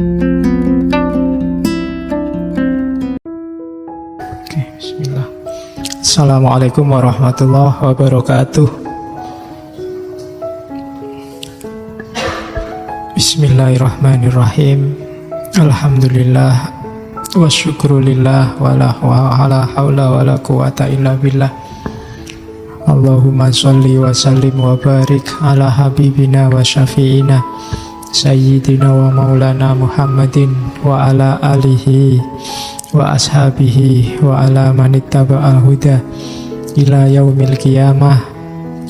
Oke, bismillah. Assalamualaikum warahmatullahi wabarakatuh. Bismillahirrahmanirrahim. Alhamdulillah wa syukrulillah wa la hawla wa la quwata illa billah. Allahumma sholli wa sallim wa barik ala habibina wa syafi'ina sayyidina wa maulana Muhammadin wa ala alihi wa ashabihi wa ala manittaba'al huda ila yaumil qiyamah,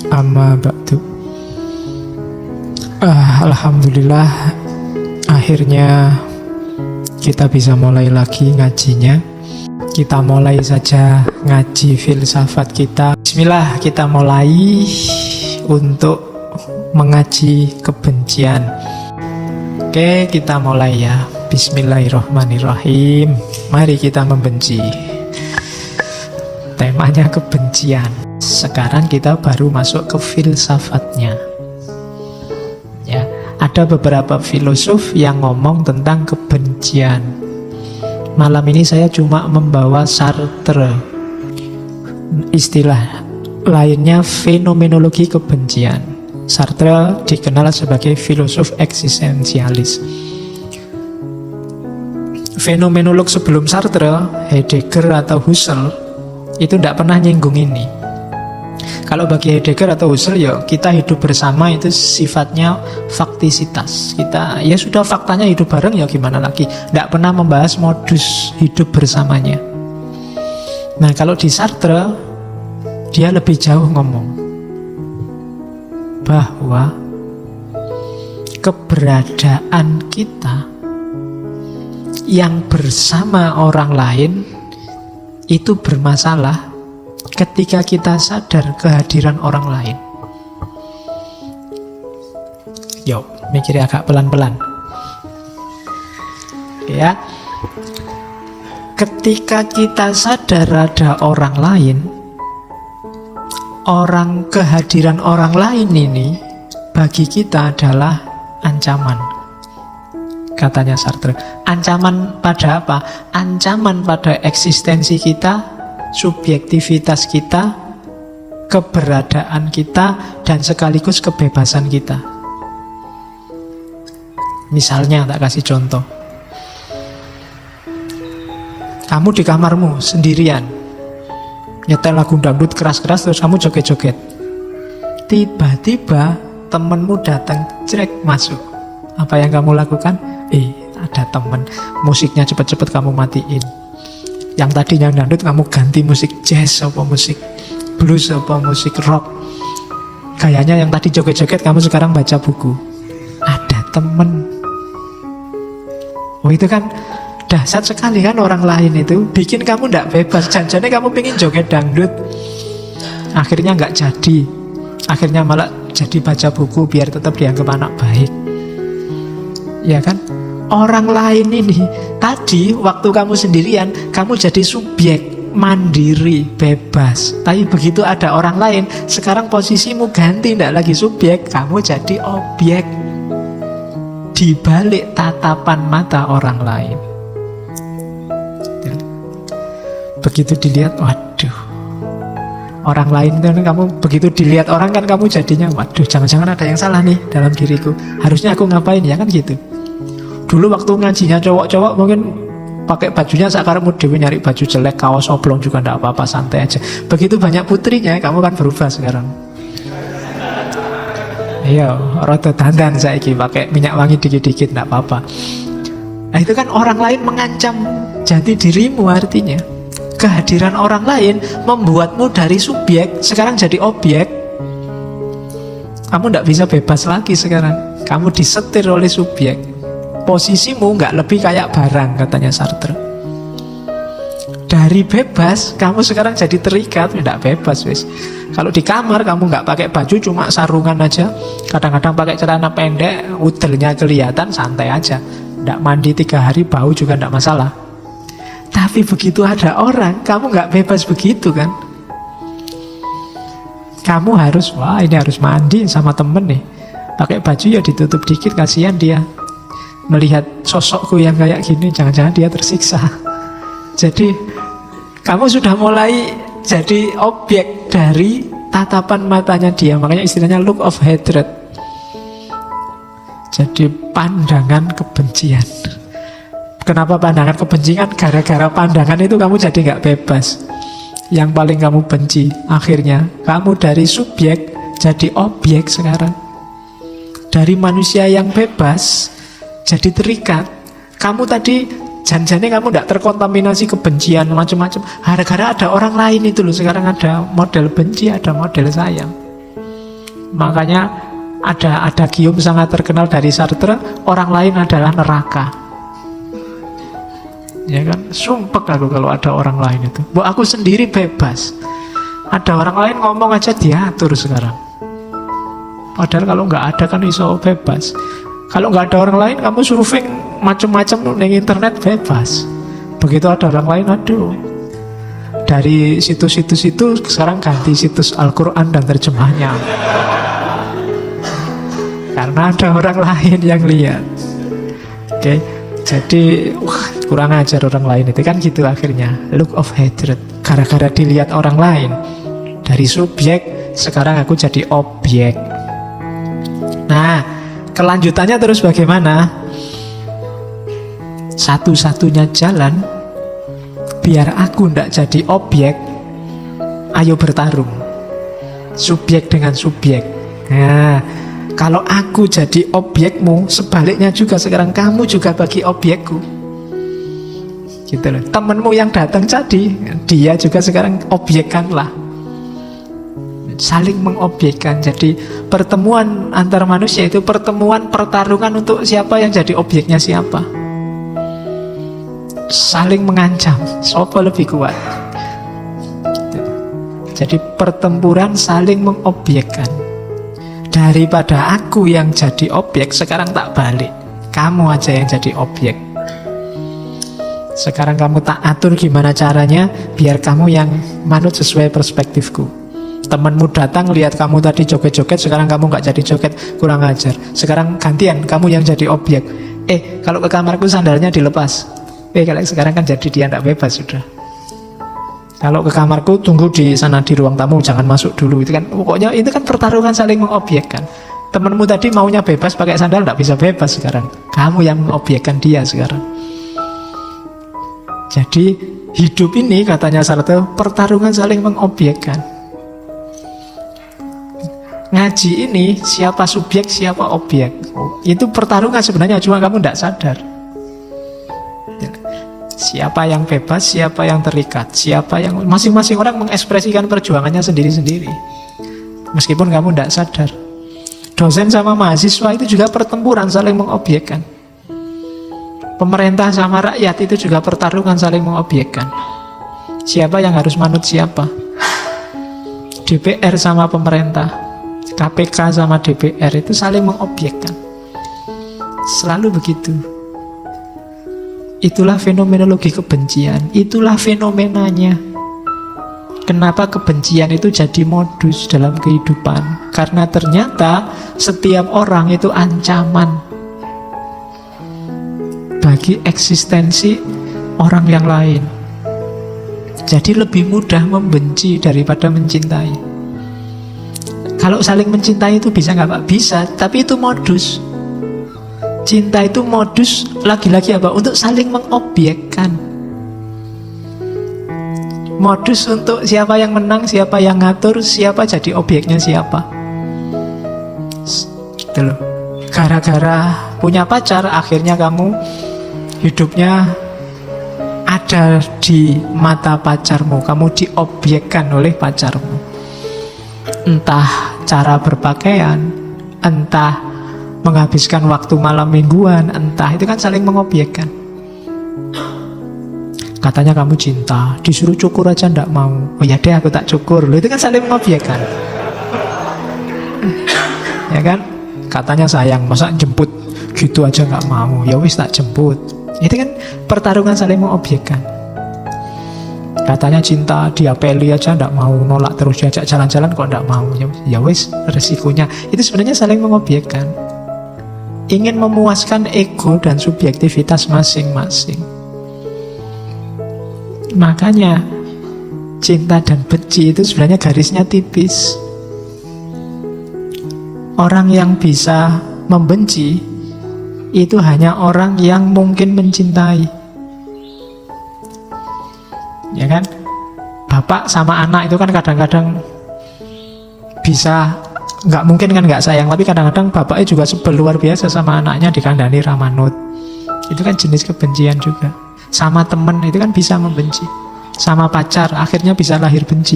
amma ba'du. Alhamdulillah, akhirnya kita bisa mulai lagi ngajinya. Kita mulai saja ngaji filsafat kita. Bismillah, kita mulai untuk mengaji kebencian. Oke, kita mulai ya. Bismillahirrahmanirrahim. Mari kita membenci. Temanya kebencian. Sekarang kita baru masuk ke filsafatnya. Ya, ada beberapa filosof yang ngomong tentang kebencian. Malam ini saya cuma membawa Sartre. Istilah lainnya fenomenologi kebencian. Sartre dikenal sebagai filosof eksistensialis. Fenomenolog sebelum Sartre, Heidegger atau Husserl, itu tidak pernah nyinggung ini. Kalau bagi Heidegger atau Husserl, ya kita hidup bersama itu sifatnya faktisitas. Kita ya sudah faktanya hidup bareng, ya gimana lagi. Tidak pernah membahas modus hidup bersamanya. Nah, kalau di Sartre, dia lebih jauh ngomong bahwa keberadaan kita yang bersama orang lain itu bermasalah ketika kita sadar kehadiran orang lain. Yo, mikirnya agak pelan-pelan. Ya. Ketika kita sadar ada orang lain, kehadiran orang lain ini bagi kita adalah ancaman. Katanya Sartre, ancaman pada apa? Ancaman pada eksistensi kita, subjektivitas kita, keberadaan kita, dan sekaligus kebebasan kita. Misalnya, tak kasih contoh. Kamu di kamarmu sendirian, nyetel lagu dangdut keras-keras, terus kamu joget-joget. Tiba-tiba temenmu datang, jrek masuk. Apa yang kamu lakukan? Ada temen, musiknya cepet-cepet kamu matiin. Yang tadinya dangdut kamu ganti musik jazz, apa musik blues, apa musik rock. Kayaknya yang tadi joget-joget kamu sekarang baca buku. Ada temen. Oh, itu kan dahsyat sekali kan, orang lain itu bikin kamu tidak bebas. Janjinya kamu pengen joget dangdut, akhirnya nggak jadi. Akhirnya malah jadi baca buku biar tetap dianggap anak baik. Ya kan? Orang lain ini tadi waktu kamu sendirian, kamu jadi subjek, mandiri, bebas. Tapi begitu ada orang lain, sekarang posisimu ganti, tidak lagi subjek, kamu jadi objek di balik tatapan mata orang lain. Begitu dilihat, waduh, orang lain itu kamu begitu dilihat orang kan kamu jadinya, waduh, jangan-jangan ada yang salah nih dalam diriku. Harusnya aku ngapain ya kan gitu. Dulu waktu ngajinya cowok-cowok mungkin pakai bajunya sakarepmu dhewe, nyari baju jelek, kaos oblong juga enggak apa-apa, santai aja. Begitu banyak putrinya, kamu kan berubah sekarang. Iya, rada dandan saiki pakai minyak wangi dikit-dikit enggak apa-apa. Nah, itu kan orang lain mengancam jati dirimu, artinya kehadiran orang lain membuatmu dari subjek sekarang jadi objek. Kamu enggak bisa bebas lagi sekarang. Kamu disetir oleh subjek. Posisimu nggak lebih kayak barang, katanya Sartre. Dari bebas, kamu sekarang jadi terikat, tidak bebas wis. Kalau di kamar kamu nggak pakai baju, cuma sarungan aja. Kadang-kadang pakai celana pendek, udelnya kelihatan, santai aja. Nggak mandi 3 hari, bau juga nggak masalah. Tapi begitu ada orang, kamu nggak bebas begitu kan? Kamu harus, wah ini harus mandi sama temen nih. Pakai baju ya ditutup dikit, kasihan dia. melihat sosokku yang kayak gini, jangan-jangan dia tersiksa. Jadi kamu sudah mulai jadi objek dari tatapan matanya dia. Makanya istilahnya look of hatred. Jadi pandangan kebencian. Kenapa pandangan kebencian? Gara-gara pandangan itu kamu jadi gak bebas. Yang paling kamu benci, akhirnya kamu dari subjek jadi objek sekarang. Dari manusia yang bebas jadi terikat. Kamu tadi janjinya kamu tidak terkontaminasi kebencian macam-macam. Gara-gara ada orang lain itu loh. Sekarang ada model benci, ada model sayang. Makanya ada gium sangat terkenal dari Sartre, orang lain adalah neraka. Ya kan, sumpek aku kalau ada orang lain itu. Aku sendiri bebas. Ada orang lain ngomong aja diatur sekarang. Padahal kalau nggak ada kan iso bebas. Kalau nggak ada orang lain, kamu surfing macam-macam di internet bebas. Begitu ada orang lain, aduh. Dari situs-situs itu sekarang ganti situs Al-Quran dan terjemahnya. Karena ada orang lain yang lihat. Oke, jadi kurang ajar orang lain itu kan gitu akhirnya. Look of hatred. Gara-gara dilihat orang lain, dari subjek sekarang aku jadi objek. Nah, kelanjutannya terus bagaimana? Satu-satunya jalan biar aku ndak jadi objek, ayo bertarung. Subjek dengan subjek. Nah, kalau aku jadi objekmu, sebaliknya juga sekarang kamu juga bagi objekku. Gitu loh. Temenmu yang datang tadi, dia juga sekarang objekkanlah. Saling mengobjekkan. Jadi pertemuan antar manusia itu pertemuan pertarungan untuk siapa yang jadi objeknya siapa. Saling mengancam, siapa lebih kuat. Jadi pertempuran saling mengobjekkan. Daripada aku yang jadi objek, sekarang tak balik. Kamu aja yang jadi objek. Sekarang kamu tak atur gimana caranya biar kamu yang manut sesuai perspektifku. Temanmu datang lihat kamu tadi joget-joget, sekarang kamu gak jadi joget, kurang ajar. Sekarang gantian, kamu yang jadi objek. Kalau ke kamarku sandalnya dilepas. Kalau sekarang kan jadi dia gak bebas sudah. Kalau ke kamarku tunggu di sana di ruang tamu, jangan masuk dulu. Itu kan pokoknya itu kan pertarungan saling mengobjekkan. Temanmu tadi maunya bebas pakai sandal, gak bisa bebas sekarang. Kamu yang mengobjekkan dia sekarang. Jadi hidup ini katanya Sartre pertarungan saling mengobjekkan. Ngaji ini siapa subjek siapa objek. Itu pertarungan sebenarnya, cuma kamu tidak sadar. Siapa yang bebas, siapa yang terikat, siapa yang masing-masing orang mengekspresikan perjuangannya sendiri-sendiri. Meskipun kamu tidak sadar. Dosen sama mahasiswa itu juga pertempuran saling mengobjekkan. Pemerintah sama rakyat itu juga pertarungan saling mengobjekkan. Siapa yang harus manut siapa? DPR sama pemerintah, KPK sama DPR itu saling mengobjekkan. Selalu begitu. Itulah fenomenologi kebencian. Itulah fenomenanya. Kenapa kebencian itu jadi modus dalam kehidupan? Karena ternyata setiap orang itu ancaman bagi eksistensi orang yang lain. Jadi lebih mudah membenci daripada mencintai. Kalau saling mencintai itu bisa nggak Pak? Bisa, tapi itu modus. Cinta itu modus lagi-lagi apa? Untuk saling mengobjekkan. Modus untuk siapa yang menang, siapa yang ngatur, siapa jadi objeknya siapa. Gitu loh. Gara-gara punya pacar, akhirnya kamu hidupnya ada di mata pacarmu. Kamu diobjekkan oleh pacarmu. Entah cara berpakaian, entah menghabiskan waktu malam mingguan, entah, itu kan saling mengobjekkan. Katanya kamu cinta, disuruh cukur aja ndak mau. Oh ya deh aku tak cukur. Loh, itu kan saling mengobjekkan. Ya kan? Katanya sayang, masa jemput gitu aja nggak mau. Ya wis tak jemput. Itu kan pertarungan saling mengobjekkan. Katanya cinta, diapeli aja ndak mau, nolak terus, diajak jalan-jalan kok ndak mau. Ya wis resikonya. Itu sebenarnya saling mengobjekkan. ingin memuaskan ego dan subjektivitas masing-masing. Makanya cinta dan benci itu sebenarnya garisnya tipis. Orang yang bisa membenci itu hanya orang yang mungkin mencintai. Ya kan? Bapak sama anak itu kan kadang-kadang bisa, nggak mungkin kan nggak sayang, tapi kadang-kadang bapaknya juga sebel luar biasa sama anaknya dikandani Ramanut. Itu kan jenis kebencian juga. Sama temen itu kan bisa membenci. Sama pacar akhirnya bisa lahir benci.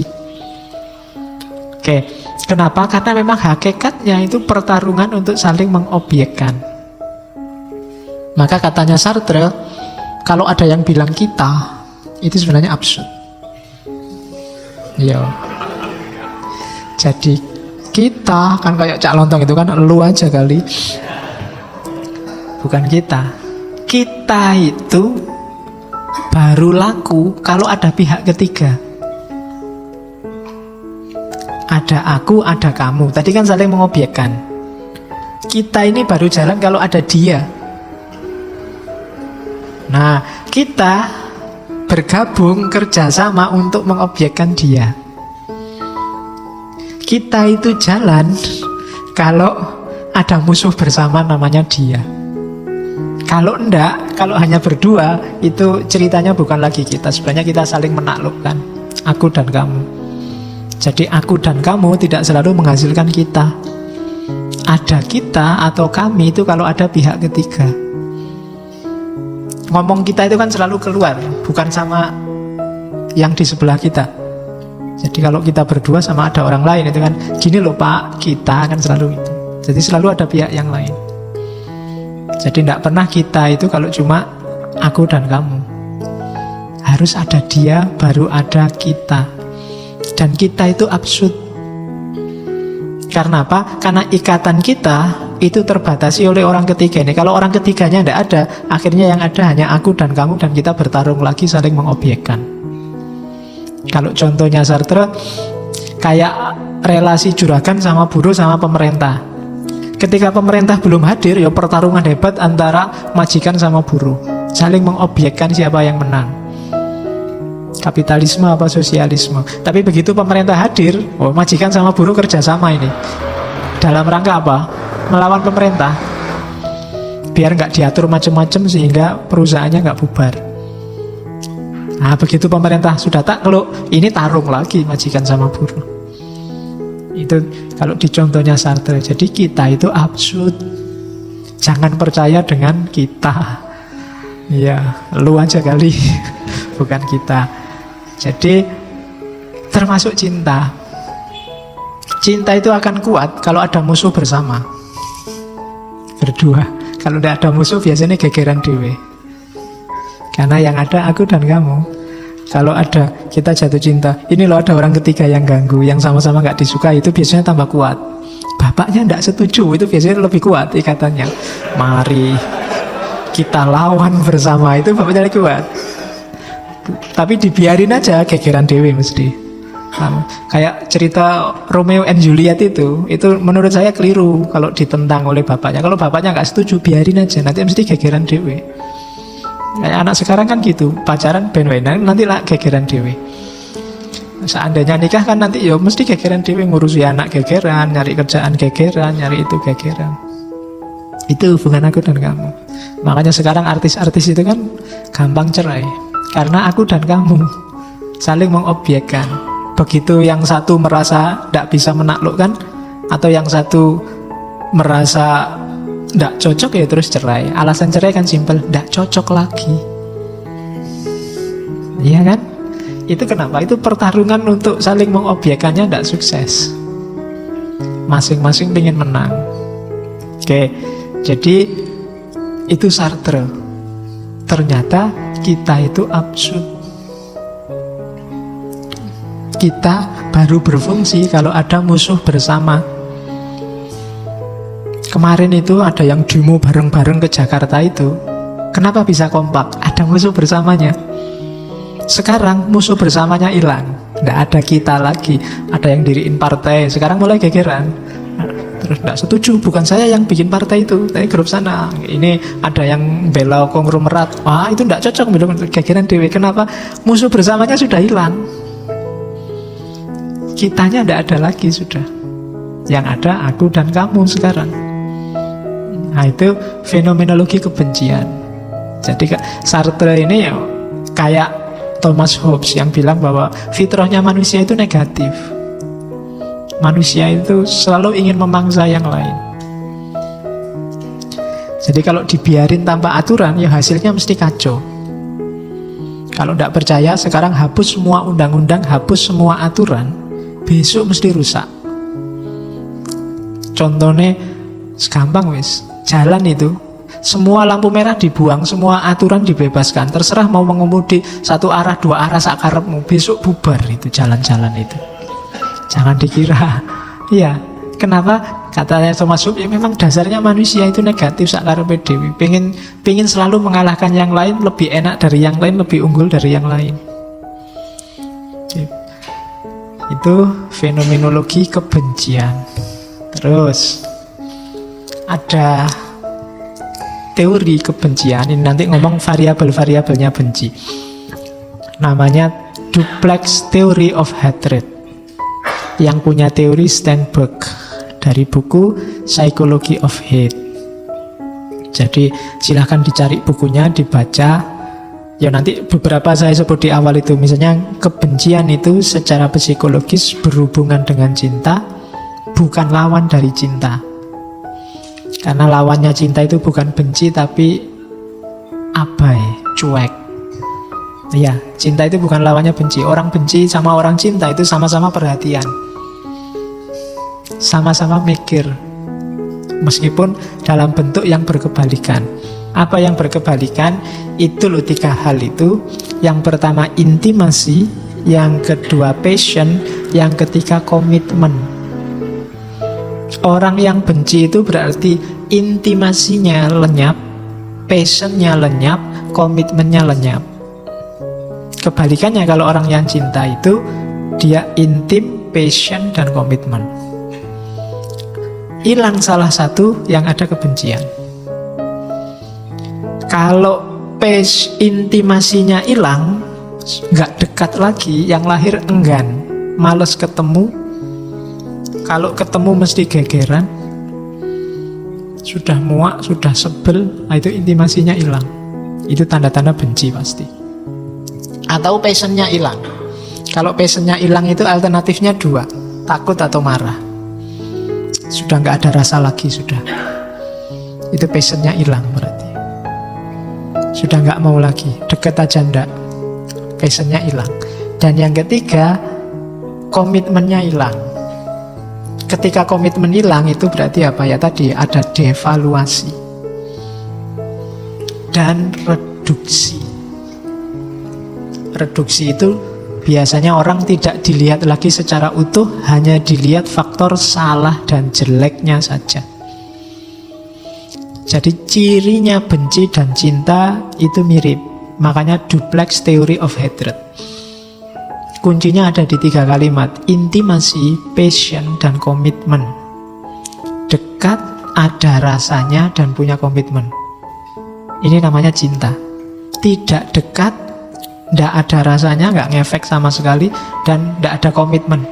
Oke, kenapa? Karena memang hakikatnya itu pertarungan untuk saling mengobjekkan. Maka katanya Sartre, kalau ada yang bilang kita, itu sebenarnya absurd. Iya. Jadi kita kan kayak Cak Lontong itu kan lu aja kali. Bukan kita. Kita itu baru laku kalau ada pihak ketiga. Ada aku, ada kamu. Tadi kan saling mengobjekkan. Kita ini baru jalan kalau ada dia. Nah, kita bergabung kerjasama untuk mengobjekkan dia. Kita itu jalan kalau ada musuh bersama namanya dia. Kalau enggak, kalau hanya berdua, itu ceritanya bukan lagi kita. Sebenarnya kita saling menaklukkan, aku dan kamu. Jadi aku dan kamu tidak selalu menghasilkan kita. Ada kita atau kami itu kalau ada pihak ketiga. Ngomong kita itu kan selalu keluar, bukan sama yang di sebelah kita. Jadi kalau kita berdua sama ada orang lain itu kan, gini loh Pak, kita kan selalu itu. Jadi selalu ada pihak yang lain. Jadi tidak pernah kita itu kalau cuma aku dan kamu. Harus ada dia, baru ada kita. Dan kita itu absurd. Karena apa? Karena ikatan kita itu terbatasi oleh orang ketiga ini. Kalau orang ketiganya tidak ada, akhirnya yang ada hanya aku dan kamu, dan kita bertarung lagi saling mengobjekkan. Kalau contohnya Sartre, kayak relasi juragan sama buruh sama pemerintah. Ketika pemerintah belum hadir, ya pertarungan hebat antara majikan sama buruh, saling mengobjekkan siapa yang menang, kapitalisme apa sosialisme. Tapi begitu pemerintah hadir, oh majikan sama buruh kerjasama ini. Dalam rangka apa? Melawan pemerintah, biar nggak diatur macam-macam sehingga perusahaannya nggak bubar. Nah begitu pemerintah sudah takluk, ini tarung lagi majikan sama buruh. Itu kalau di contohnya Sartre. Jadi kita itu absurd. Jangan percaya dengan kita. Ya, lu aja kali. Bukan kita. Jadi termasuk cinta. Cinta itu akan kuat kalau ada musuh bersama. Berdua. Kalau tidak ada musuh biasanya gegeran dewe. Karena yang ada aku dan kamu. Kalau ada kita jatuh cinta, ini loh ada orang ketiga yang ganggu, yang sama-sama gak disuka, itu biasanya tambah kuat. Bapaknya tidak setuju, itu biasanya lebih kuat ikatannya. Mari kita lawan bersama, itu bapaknya lebih kuat. Tapi dibiarin aja gegeran dewe mesti. Kayak cerita Romeo and Juliet itu menurut saya keliru kalau ditentang oleh bapaknya. Kalau bapaknya gak setuju, biarin aja, nanti mesti gegeran dewe. Kayak anak sekarang kan gitu, pacaran ben-benan nanti lah gegeran dewe. Seandainya nikah kan nanti ya mesti gegeran dewe, ngurusi anak gegeran, nyari kerjaan gegeran, nyari itu gegeran. Itu hubungan aku dan kamu. Makanya sekarang artis-artis itu kan gampang cerai, karena aku dan kamu saling mengobjekkan. Begitu yang satu merasa tidak bisa menaklukkan, atau yang satu merasa tidak cocok, ya terus cerai. Alasan cerai kan simpel, tidak cocok lagi. Iya kan? Itu kenapa? Itu pertarungan untuk saling mengobjekkannya tidak sukses. Masing-masing ingin menang. Oke, jadi itu Sartre. Ternyata kita itu absurd. Kita baru berfungsi kalau ada musuh bersama. Kemarin itu ada yang demo bareng-bareng ke Jakarta itu. Kenapa bisa kompak? Ada musuh bersamanya. Sekarang musuh bersamanya hilang. Tidak ada kita lagi. Ada yang diriin partai. Sekarang mulai gegeran. terus tidak setuju, bukan saya yang bikin partai itu, tapi grup sana. Ini ada yang bela konglomerat, wah itu tidak cocok, bilang kegiatan dewe. Kenapa? Musuh bersamanya sudah hilang, kitanya tidak ada lagi sudah. Yang ada aku dan kamu sekarang. Nah itu fenomenologi kebencian. Jadi Sartre ini ya kayak Thomas Hobbes yang bilang bahwa fitrahnya manusia itu negatif. Manusia itu selalu ingin memangsa yang lain. Jadi kalau dibiarin tanpa aturan, ya hasilnya mesti kacau. Kalau tidak percaya, sekarang hapus semua undang-undang, hapus semua aturan, besok mesti rusak. Contohnya gampang wis, jalan itu semua lampu merah dibuang, semua aturan dibebaskan, terserah mau mengemudi satu arah, dua arah sakarepmu, besok bubar itu jalan-jalan itu. Jangan dikira, iya. Kenapa? Katanya Thomas Hobbes, ya memang dasarnya manusia itu negatif sakarepe dhewe. Pengen selalu mengalahkan yang lain, lebih enak dari yang lain, lebih unggul dari yang lain. Itu fenomenologi kebencian. Terus ada teori kebencian, ini nanti ngomong variabel-variabelnya benci. Namanya Duplex Theory of Hatred. Yang punya teori Steinberg dari buku Psychology of Hate. Jadi silahkan dicari bukunya, dibaca. Ya nanti beberapa saya sebut di awal itu. Misalnya kebencian itu secara psikologis berhubungan dengan cinta, bukan lawan dari cinta. Karena lawannya cinta itu bukan benci tapi abai, cuek. Ya, cinta itu bukan lawannya benci. Orang benci sama orang cinta itu sama-sama perhatian, sama-sama mikir, meskipun dalam bentuk yang berkebalikan. Apa yang berkebalikan? Itu loh 3 hal itu. Yang pertama intimasi, yang kedua passion, yang ketiga komitmen. Orang yang benci itu berarti intimasinya lenyap, passionnya lenyap, komitmennya lenyap. Kebalikannya kalau orang yang cinta itu dia intim, passion, dan komitmen. Hilang salah satu, yang ada kebencian. Kalau intimasinya hilang, nggak dekat lagi, yang lahir enggan, males ketemu. Kalau ketemu mesti gegeran, sudah muak, sudah sebel, nah itu intimasinya hilang. Itu tanda-tanda benci pasti. Atau passionnya hilang. Kalau passionnya hilang itu alternatifnya 2, takut atau marah. Sudah nggak ada rasa lagi, sudah. Itu passionnya hilang berarti. Sudah nggak mau lagi, deket aja ndak. Passionnya hilang. Dan yang ketiga, komitmennya hilang. Ketika komitmen hilang itu berarti apa ya tadi? Ada devaluasi dan reduksi. Reduksi itu biasanya orang tidak dilihat lagi secara utuh, hanya dilihat faktor salah dan jeleknya saja. Jadi cirinya benci dan cinta itu mirip. Makanya Duplex Theory of Hatred. Kuncinya ada di 3 kalimat: intimasi, passion, dan komitmen. Dekat, ada rasanya, dan punya komitmen. Ini namanya cinta. Tidak dekat, tidak ada rasanya, nggak ngefek sama sekali, dan tidak ada komitmen.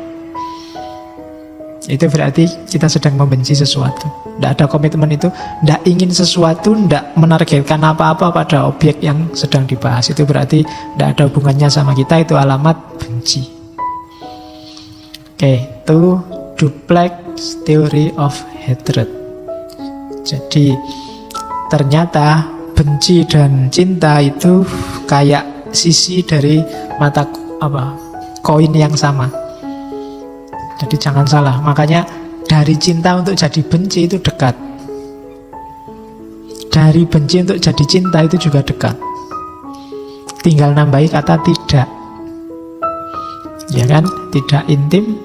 Itu berarti kita sedang membenci sesuatu. Tidak ada komitmen itu, tidak ingin sesuatu, tidak menargetkan apa-apa pada objek yang sedang dibahas. Itu berarti tidak ada hubungannya sama kita, itu alamat benci. Oke, itu Duplex Theory of Hatred. Jadi ternyata benci dan cinta itu kayak sisi dari mata koin yang sama. Jadi jangan salah. Makanya dari cinta untuk jadi benci itu dekat. Dari benci untuk jadi cinta itu juga dekat. Tinggal nambahi kata tidak. Ya kan? Tidak intim,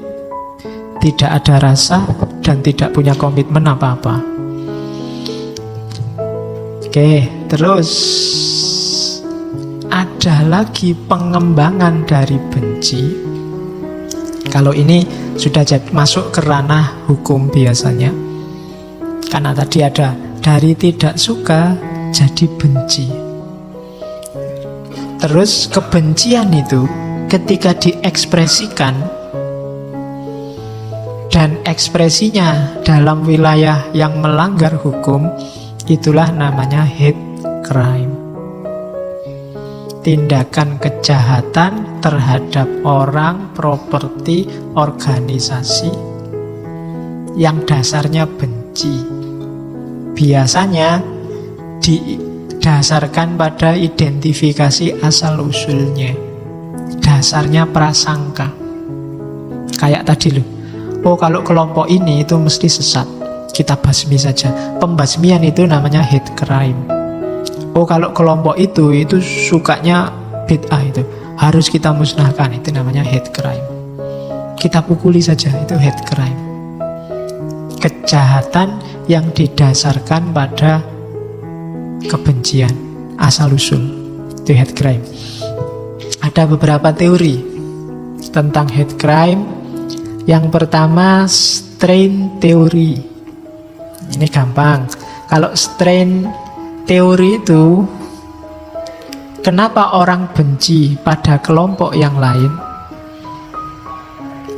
tidak ada rasa, dan tidak punya komitmen apa-apa. Oke, terus ada lagi pengembangan dari benci. Kalau ini sudah masuk ke ranah hukum biasanya. Karena tadi ada dari tidak suka jadi benci. Terus kebencian itu ketika diekspresikan dan ekspresinya dalam wilayah yang melanggar hukum, itulah namanya hate crime. Tindakan kejahatan terhadap orang, properti, organisasi yang dasarnya benci. Biasanya didasarkan pada identifikasi asal-usulnya. Dasarnya prasangka. Kayak tadi loh. Oh, kalau kelompok ini itu mesti sesat, kita basmi saja. Pembasmian itu namanya hate crime. Oh, kalau kelompok itu sukanya bid'ah, itu harus kita musnahkan, itu namanya hate crime. Kita pukuli saja, itu hate crime. Kejahatan yang didasarkan pada kebencian asal-usul, itu hate crime. Ada beberapa teori tentang hate crime. Yang pertama, strain teori. Ini gampang. Kalau strain teori itu, kenapa orang benci pada kelompok yang lain?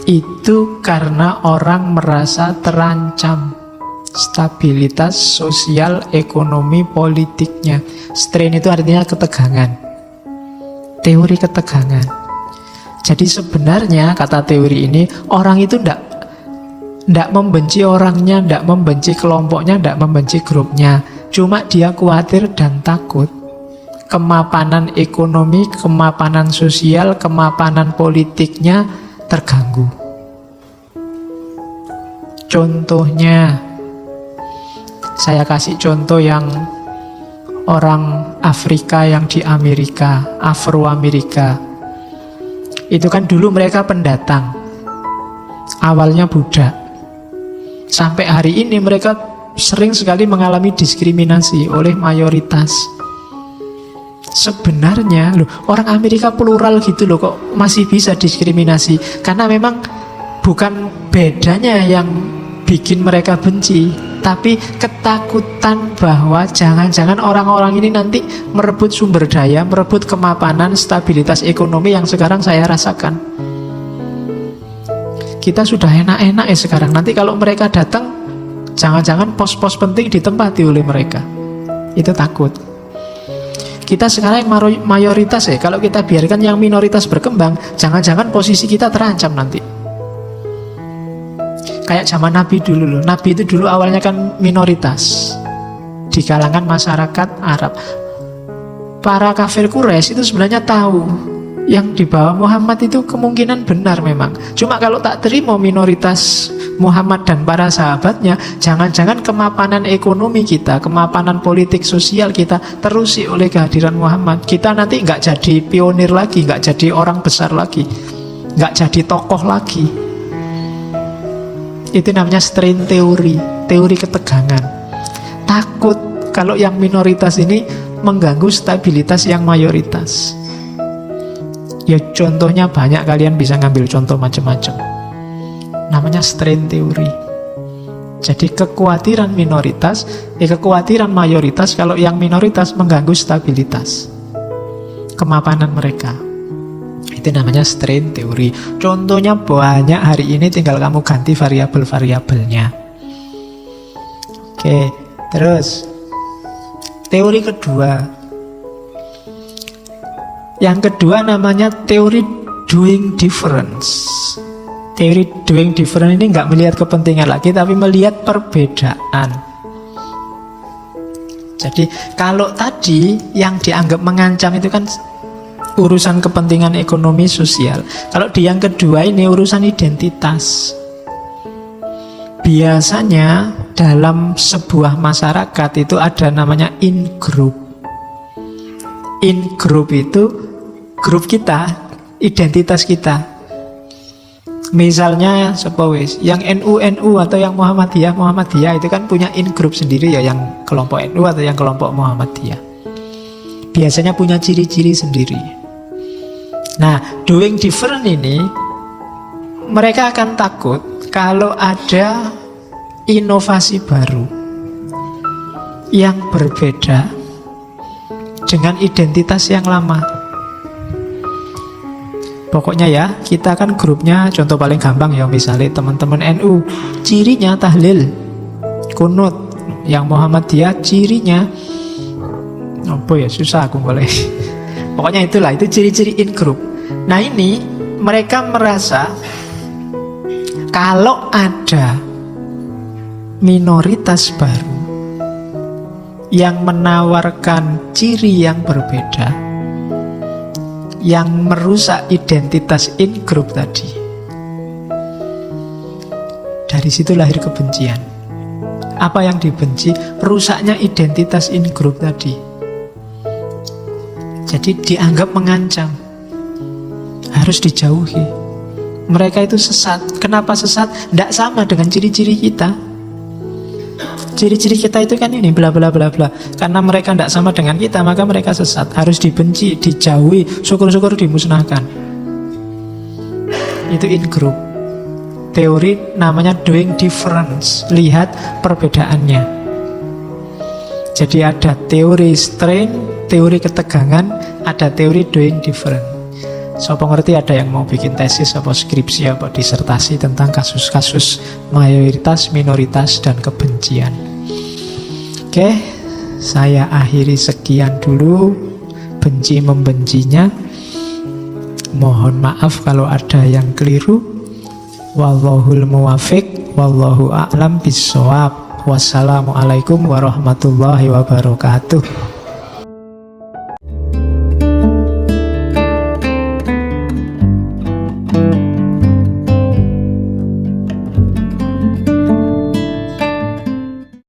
Itu karena orang merasa terancam stabilitas sosial, ekonomi, politiknya. Strain itu artinya ketegangan. Teori ketegangan. Jadi sebenarnya kata teori ini, orang itu tidak membenci orangnya, tidak membenci kelompoknya, tidak membenci grupnya. Cuma dia khawatir dan takut kemapanan ekonomi, kemapanan sosial, kemapanan politiknya terganggu. Contohnya, saya kasih contoh yang orang Afrika yang di Amerika, Afro-Amerika. Itu kan dulu mereka pendatang, awalnya budak. Sampai hari ini mereka sering sekali mengalami diskriminasi oleh mayoritas. Sebenarnya loh, orang Amerika plural gitu loh, kok masih bisa diskriminasi. Karena memang bukan bedanya yang bikin mereka benci, tapi ketakutan bahwa jangan-jangan orang-orang ini nanti merebut sumber daya, merebut kemapanan, stabilitas ekonomi yang sekarang saya rasakan. Kita sudah enak-enak ya sekarang, nanti kalau mereka datang, jangan-jangan pos-pos penting ditempati oleh mereka. Itu takut. Kita sekarang yang mayoritas ya, kalau kita biarkan yang minoritas berkembang, jangan-jangan posisi kita terancam nanti. Kayak zaman Nabi dulu loh. Nabi itu dulu awalnya kan minoritas di kalangan masyarakat Arab. Para kafir Quraisy itu sebenarnya tahu yang dibawa Muhammad itu kemungkinan benar memang. Cuma kalau tak terima minoritas Muhammad dan para sahabatnya, jangan-jangan kemapanan ekonomi kita, kemapanan politik sosial kita terusi oleh kehadiran Muhammad. Kita nanti nggak jadi pionir lagi, nggak jadi orang besar lagi, nggak jadi tokoh lagi. Itu namanya strain teori, teori ketegangan. Takut kalau yang minoritas ini mengganggu stabilitas yang mayoritas. Ya contohnya banyak, kalian bisa ngambil contoh macam-macam. Namanya strain teori. Jadi kekhawatiran minoritas, kekhawatiran mayoritas kalau yang minoritas mengganggu stabilitas kemapanan mereka. Itu namanya strain teori. Contohnya banyak hari ini, tinggal kamu ganti variabel-variabelnya. Oke, terus teori kedua. Yang kedua namanya teori doing difference. Teori doing difference ini nggak melihat kepentingan lagi, tapi melihat perbedaan. Jadi kalau tadi yang dianggap mengancam itu kan urusan kepentingan ekonomi sosial. Kalau di yang kedua ini urusan identitas. Biasanya dalam sebuah masyarakat itu ada namanya in-group. In-group itu grup kita, identitas kita. Misalnya yang NU atau yang Muhammadiyah itu kan punya in-group sendiri ya, yang kelompok NU atau yang kelompok Muhammadiyah. Biasanya punya ciri-ciri sendiri. Nah, doing different ini mereka akan takut kalau ada inovasi baru. yang berbeda dengan identitas yang lama. Pokoknya ya, kita kan grupnya, contoh paling gampang ya, misalnya teman-teman NU, cirinya tahlil, kunut. Yang Muhammadiyah cirinya apa ya, susah aku boleh. Pokoknya itulah, itu ciri-ciri in group. Nah ini mereka merasa kalau ada minoritas baru yang menawarkan ciri yang berbeda, yang merusak identitas in group tadi, dari situ lahir kebencian. Apa yang dibenci? Rusaknya identitas in group tadi. Jadi dianggap mengancam, harus dijauhi. Mereka itu sesat. Kenapa sesat? Tidak sama dengan ciri-ciri kita. Ciri-ciri kita itu kan ini bla bla bla bla. Karena mereka tidak sama dengan kita, maka mereka sesat, harus dibenci, dijauhi, syukur-syukur dimusnahkan. Itu in group. Teori namanya doing difference, lihat perbedaannya. Jadi ada teori strength, teori ketegangan, ada teori doing different. Sopo ngerti ada yang mau bikin tesis apa skripsi apa disertasi tentang kasus-kasus mayoritas, minoritas, dan kebencian. Oke, saya akhiri sekian dulu. Benci membencinya. Mohon maaf kalau ada yang keliru. Wallahul muwafiq, wallahu a'lam bissawab. Wassalamualaikum warahmatullahi wabarakatuh.